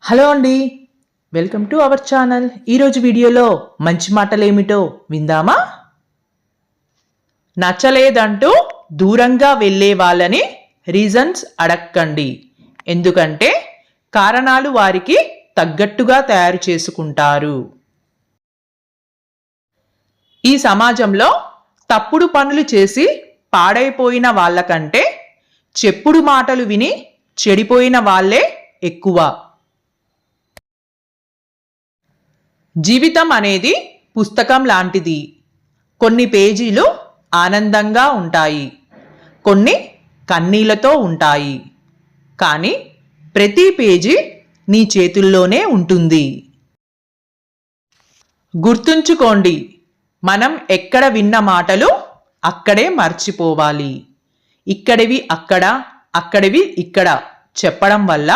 Hello అండి, welcome to our channel. ఈరోజు వీడియోలో మంచి మాటలేమిటో విందామా? నచ్చలేదంటూ దూరంగా వెళ్ళే వాళ్ళని రీజన్స్ అడక్కండి. ఎందుకంటే కారణాలు వారికి తగ్గట్టుగా తయారు చేసుకుంటారు. ఈ సమాజంలో తప్పుడు పనులు చేసి పాడైపోయిన వాళ్ళకంటే చెప్పుడు మాటలు విని చెడిపోయిన వాళ్ళే ఎక్కువ. జీవితం అనేది పుస్తకం లాంటిది. కొన్ని పేజీలు ఆనందంగా ఉంటాయి, కొన్ని కన్నీళ్లతో ఉంటాయి. కానీ ప్రతి పేజీ నీ చేతుల్లోనే ఉంటుంది. గుర్తుంచుకోండి, మనం ఎక్కడ విన్న మాటలు అక్కడే మర్చిపోవాలి. ఇక్కడివి అక్కడ, అక్కడివి ఇక్కడ చెప్పడం వల్ల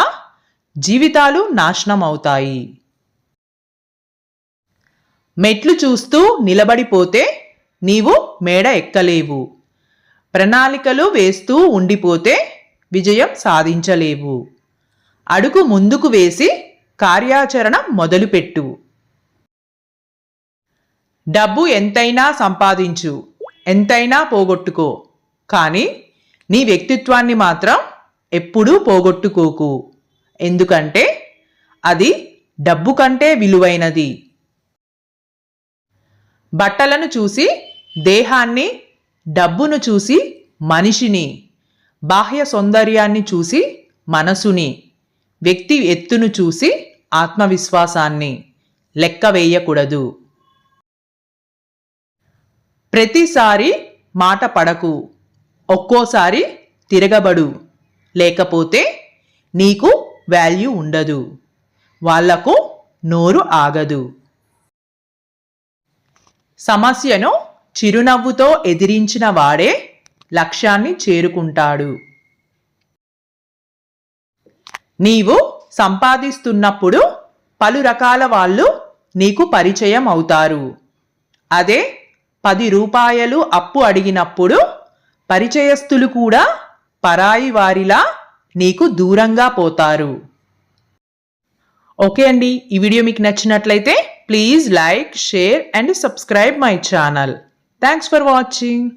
జీవితాలు నాశనం అవుతాయి. మెట్లు చూస్తూ నిలబడిపోతే నీవు మేడ ఎక్కలేవు. ప్రణాళికలు వేస్తూ ఉండిపోతే విజయం సాధించలేవు. అడుగు ముందుకు వేసి కార్యాచరణ మొదలుపెట్టు. డబ్బు ఎంతైనా సంపాదించు, ఎంతైనా పోగొట్టుకో, కానీ నీ వ్యక్తిత్వాన్ని మాత్రం ఎప్పుడూ పోగొట్టుకోకు. ఎందుకంటే అది డబ్బు కంటే విలువైనది. బట్టలను చూసి దేహాన్ని, డబ్బును చూసి మనిషిని, బాహ్య సౌందర్యాన్ని చూసి మనసుని, వ్యక్తి ఎత్తును చూసి ఆత్మవిశ్వాసాన్ని లెక్క వేయకూడదు. ప్రతిసారి మాట పడకు, ఒక్కోసారి తిరగబడు. లేకపోతే నీకు వాల్యూ ఉండదు, వాళ్లకు నోరు ఆగదు. సమస్యను చిరునవ్వుతో ఎదిరించిన వాడే లక్ష్యాన్ని చేరుకుంటాడు. నీవు సంపాదిస్తున్నప్పుడు పలు రకాల వాళ్ళు నీకు పరిచయం అవుతారు. అదే 10 రూపాయలు అప్పు అడిగినప్పుడు పరిచయస్తులు కూడా పరాయి వారిలా నీకు దూరంగా పోతారు. ఓకే అండి, ఈ వీడియో మీకు నచ్చినట్లయితే please like, share and subscribe my channel. Thanks for watching.